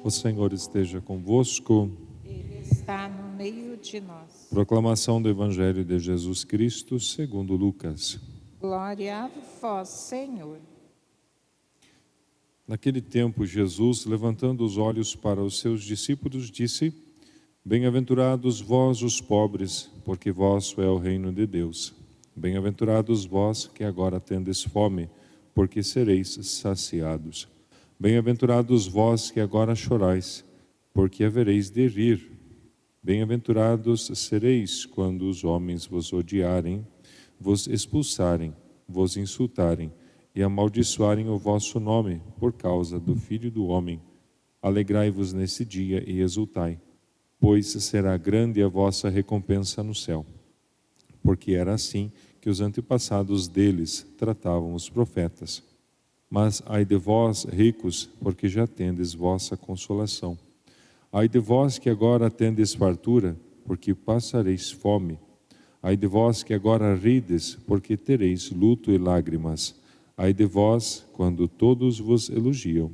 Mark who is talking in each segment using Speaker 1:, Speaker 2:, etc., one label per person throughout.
Speaker 1: O Senhor esteja convosco.
Speaker 2: Ele está no meio de nós.
Speaker 1: Proclamação do Evangelho de Jesus Cristo segundo Lucas.
Speaker 2: Glória a vós, Senhor.
Speaker 1: Naquele tempo, Jesus, levantando os olhos para os seus discípulos, disse: Bem-aventurados vós os pobres, porque vosso é o reino de Deus. Bem-aventurados vós que agora tendes fome, porque sereis saciados. Bem-aventurados vós que agora chorais, porque havereis de rir. Bem-aventurados sereis quando os homens vos odiarem, vos expulsarem, vos insultarem e amaldiçoarem o vosso nome por causa do Filho do Homem. Alegrai-vos nesse dia e exultai, pois será grande a vossa recompensa no céu. Porque era assim que os antepassados deles tratavam os profetas. Mas ai de vós, ricos, porque já tendes vossa consolação. Ai de vós que agora tendes fartura, porque passareis fome. Ai de vós que agora rides, porque tereis luto e lágrimas. Ai de vós, quando todos vos elogiam.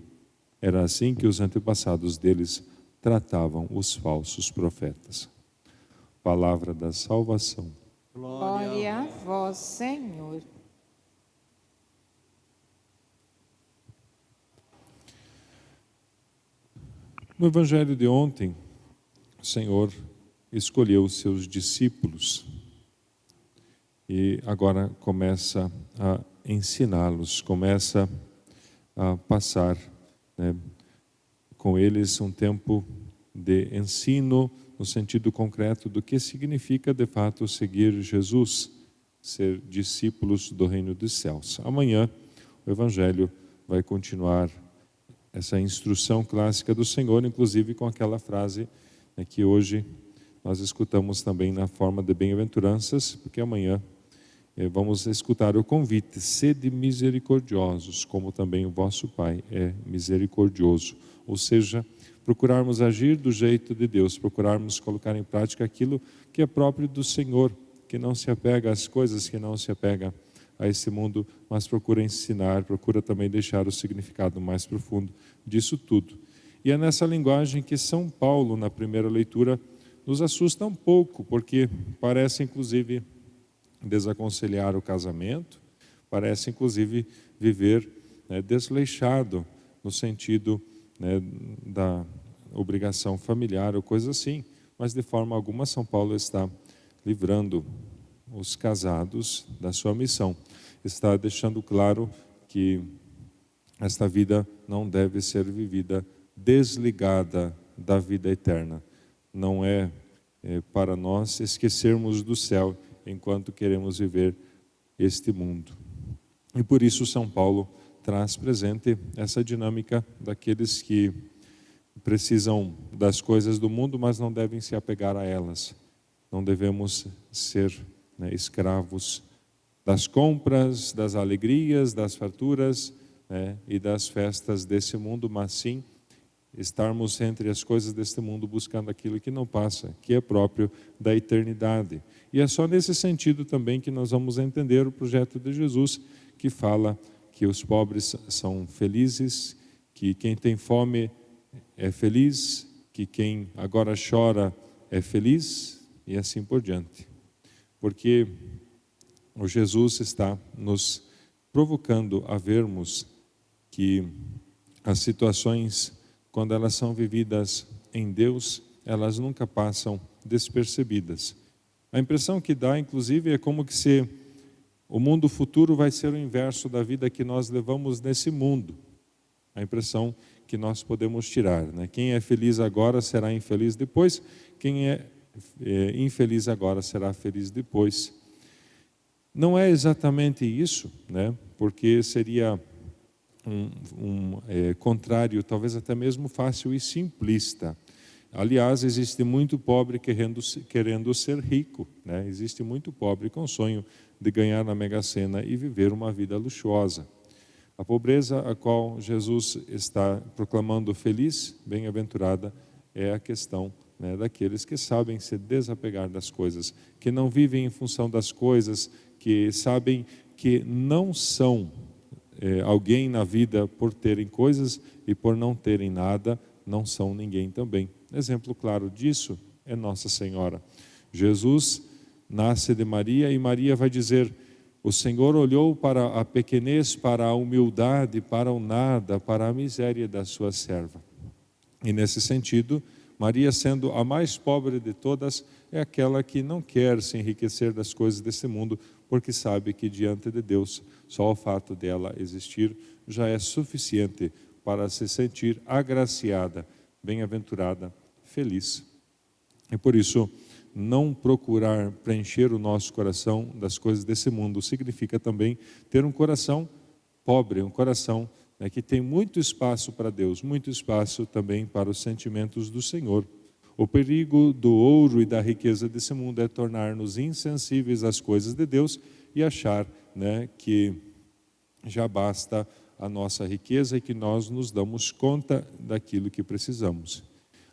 Speaker 1: Era assim que os antepassados deles tratavam os falsos profetas. Palavra da salvação.
Speaker 2: Glória a vós, Senhor.
Speaker 1: No Evangelho de ontem, o Senhor escolheu os seus discípulos e agora começa a ensiná-los, começa a passar, com eles um tempo de ensino no sentido concreto do que significa de fato seguir Jesus, ser discípulos do reino dos céus. Amanhã o Evangelho vai continuar essa instrução clássica do Senhor, inclusive com aquela frase que hoje nós escutamos também na forma de bem-aventuranças, porque amanhã vamos escutar o convite: sede misericordiosos, como também o vosso Pai é misericordioso. Ou seja, procurarmos agir do jeito de Deus, procurarmos colocar em prática aquilo que é próprio do Senhor, que não se apega às coisas, que não se apega a esse mundo, mas procura ensinar, procura também deixar o significado mais profundo disso tudo. E é nessa linguagem que São Paulo, na primeira leitura, nos assusta um pouco, porque parece inclusive desaconselhar o casamento, parece inclusive viver desleixado no sentido da obrigação familiar ou coisa assim, mas de forma alguma São Paulo está livrando os casados da sua missão, está deixando claro que esta vida não deve ser vivida desligada da vida eterna. Não é para nós esquecermos do céu enquanto queremos viver este mundo. E por isso São Paulo traz presente essa dinâmica daqueles que precisam das coisas do mundo, mas não devem se apegar a elas. Não devemos ser escravos das compras, das alegrias, das farturas e das festas desse mundo, mas sim estarmos entre as coisas deste mundo buscando aquilo que não passa, que é próprio da eternidade. E é só nesse sentido também que nós vamos entender o projeto de Jesus, que fala que os pobres são felizes, que quem tem fome é feliz, que quem agora chora é feliz e assim por diante. Porque o Jesus está nos provocando a vermos que as situações, quando elas são vividas em Deus, elas nunca passam despercebidas. A impressão que dá, inclusive, é como que se o mundo futuro vai ser o inverso da vida que nós levamos nesse mundo. A impressão que nós podemos tirar, Quem é feliz agora será infeliz depois, quem é infeliz agora será feliz depois. Não é exatamente isso, Porque seria contrário, talvez até mesmo fácil e simplista. Aliás, existe muito pobre querendo ser rico, Existe muito pobre com sonho de ganhar na Mega Sena e viver uma vida luxuosa. A pobreza a qual Jesus está proclamando feliz, bem-aventurada, é a questão daqueles que sabem se desapegar das coisas, que não vivem em função das coisas, que sabem que não são alguém na vida por terem coisas e por não terem nada, não são ninguém também. Exemplo claro disso é Nossa Senhora. Jesus nasce de Maria e Maria vai dizer: o Senhor olhou para a pequenez, para a humildade, para o nada, para a miséria da sua serva. E nesse sentido, Maria, sendo a mais pobre de todas, é aquela que não quer se enriquecer das coisas desse mundo, porque sabe que diante de Deus, só o fato dela existir já é suficiente para se sentir agraciada, bem-aventurada, feliz. E por isso, não procurar preencher o nosso coração das coisas desse mundo significa também ter um coração pobre, um coração que tem muito espaço para Deus, muito espaço também para os sentimentos do Senhor. O perigo do ouro e da riqueza desse mundo é tornar-nos insensíveis às coisas de Deus e achar que já basta a nossa riqueza e que nós nos damos conta daquilo que precisamos.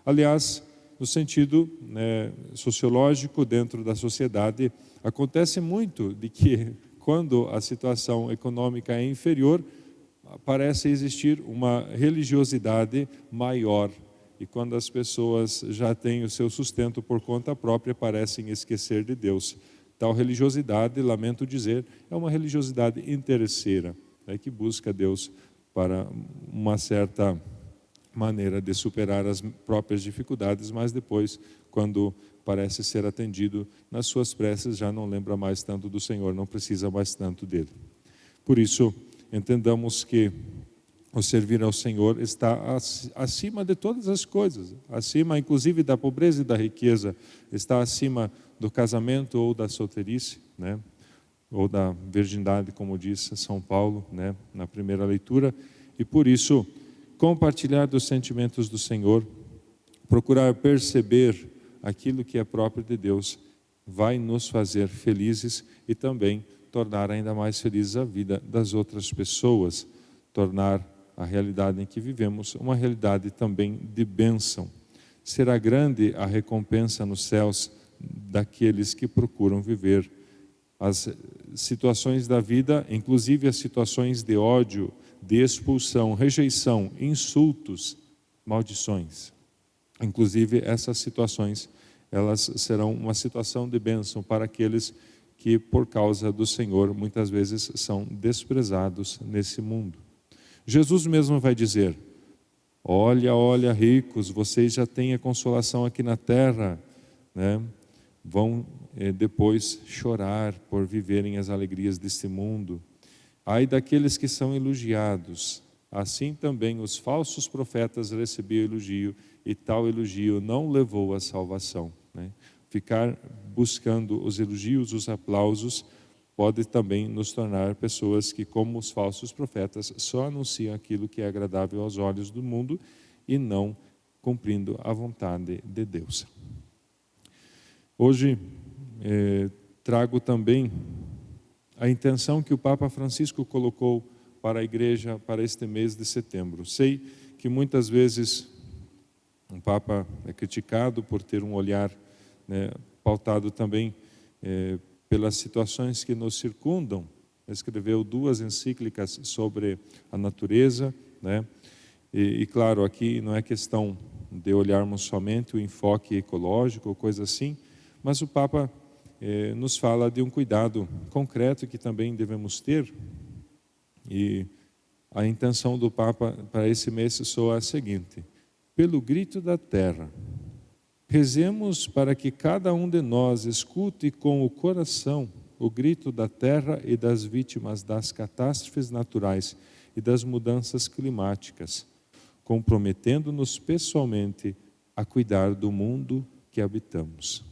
Speaker 1: Aliás, no sentido sociológico, dentro da sociedade, acontece muito de que quando a situação econômica é inferior, parece existir uma religiosidade maior. E quando as pessoas já têm o seu sustento por conta própria, parecem esquecer de Deus. Tal religiosidade, lamento dizer, é uma religiosidade interesseira, que busca Deus para uma certa maneira de superar as próprias dificuldades, mas depois, quando parece ser atendido nas suas preces, já não lembra mais tanto do Senhor, não precisa mais tanto dele. Por isso, entendamos que o servir ao Senhor está acima de todas as coisas, acima inclusive da pobreza e da riqueza, está acima do casamento ou da solteirice, ou da virgindade, como disse São Paulo, na primeira leitura. E por isso, compartilhar dos sentimentos do Senhor, procurar perceber aquilo que é próprio de Deus, vai nos fazer felizes e também tornar ainda mais felizes a vida das outras pessoas, tornar a realidade em que vivemos uma realidade também de bênção. Será grande a recompensa nos céus daqueles que procuram viver as situações da vida, inclusive as situações de ódio, de expulsão, rejeição, insultos, maldições. Inclusive essas situações, elas serão uma situação de bênção para aqueles que por causa do Senhor muitas vezes são desprezados nesse mundo. Jesus mesmo vai dizer: olha, olha, ricos, vocês já têm a consolação aqui na terra, vão depois chorar por viverem as alegrias deste mundo. Ai daqueles que são elogiados, assim também os falsos profetas recebiam elogio, e tal elogio não levou à salvação. Ficar buscando os elogios, os aplausos, pode também nos tornar pessoas que, como os falsos profetas, só anunciam aquilo que é agradável aos olhos do mundo e não cumprindo a vontade de Deus. Hoje trago também a intenção que o Papa Francisco colocou para a igreja para este mês de setembro. Sei que muitas vezes o Papa é criticado por ter um olhar pautado também pelas situações que nos circundam. Escreveu 2 encíclicas sobre a natureza, e claro, aqui não é questão de olharmos somente o enfoque ecológico ou coisa assim, mas o Papa nos fala de um cuidado concreto que também devemos ter, e a intenção do Papa para esse mês soa a seguinte: pelo grito da terra, rezemos para que cada um de nós escute com o coração o grito da terra e das vítimas das catástrofes naturais e das mudanças climáticas, comprometendo-nos pessoalmente a cuidar do mundo que habitamos.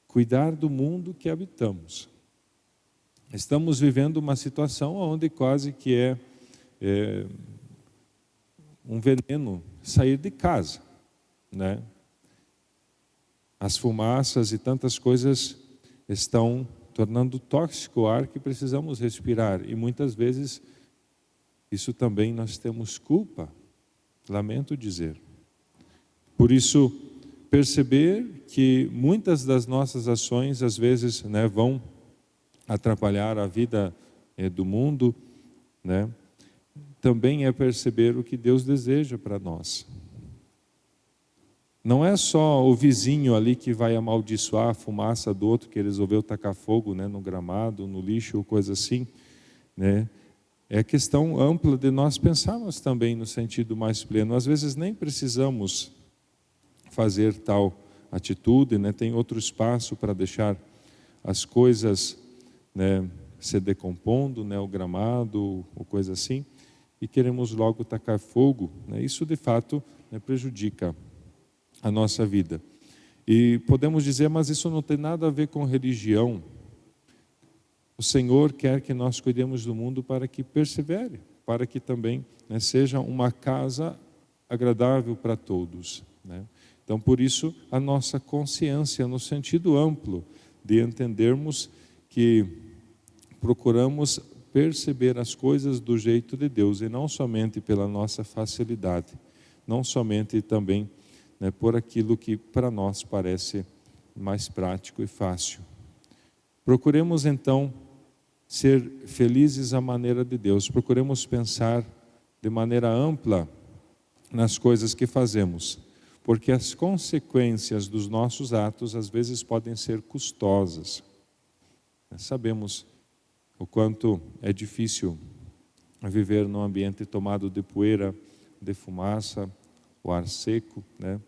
Speaker 1: Cuidar do mundo que habitamos. Estamos vivendo uma situação onde quase que é um veneno sair de casa, As fumaças e tantas coisas estão tornando tóxico o ar que precisamos respirar, e muitas vezes isso também nós temos culpa, lamento dizer. Por isso, perceber que muitas das nossas ações às vezes vão atrapalhar a vida do mundo, também é perceber o que Deus deseja para nós. Não é só o vizinho ali que vai amaldiçoar a fumaça do outro que resolveu tacar fogo, né, no gramado, no lixo ou coisa assim, né? É questão ampla de nós pensarmos também no sentido mais pleno. Às vezes nem precisamos fazer tal atitude, né? Tem outro espaço para deixar as coisas, né, se decompondo, né, o gramado ou coisa assim, e queremos logo tacar fogo, né? Isso de fato, né, prejudica a nossa vida. E podemos dizer, mas isso não tem nada a ver com religião. O Senhor quer que nós cuidemos do mundo para que persevere, para que também, né, seja uma casa agradável para todos, né? Então, por isso, a nossa consciência, no sentido amplo, de entendermos que procuramos perceber as coisas do jeito de Deus, e não somente pela nossa facilidade, não somente também, né, por aquilo que para nós parece mais prático e fácil. Procuremos então ser felizes à maneira de Deus, procuremos pensar de maneira ampla nas coisas que fazemos, porque as consequências dos nossos atos às vezes podem ser custosas. Sabemos o quanto é difícil viver num ambiente tomado de poeira, de fumaça, o ar seco, né?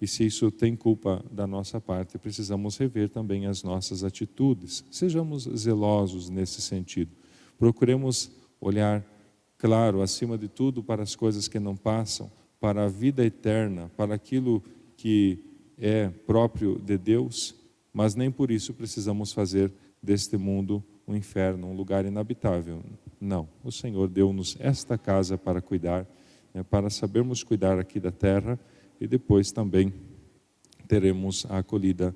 Speaker 1: E se isso tem culpa da nossa parte, precisamos rever também as nossas atitudes. Sejamos zelosos nesse sentido. Procuremos olhar, claro, acima de tudo, para as coisas que não passam, para a vida eterna, para aquilo que é próprio de Deus, mas nem por isso precisamos fazer deste mundo um inferno, um lugar inabitável. Não, o Senhor deu-nos esta casa para cuidar, né, para sabermos cuidar aqui da terra, e depois também teremos a acolhida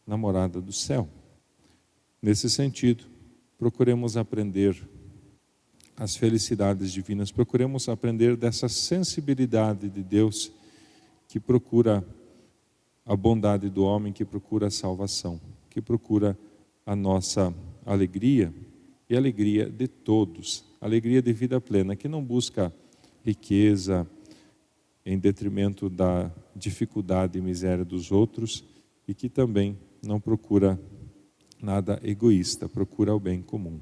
Speaker 1: na morada do céu. Nesse sentido, procuremos aprender as felicidades divinas, procuremos aprender dessa sensibilidade de Deus que procura a bondade do homem, que procura a salvação, que procura a nossa alegria e a alegria de todos, alegria de vida plena, que não busca riqueza em detrimento da dificuldade e miséria dos outros, e que também não procura nada egoísta, procura o bem comum.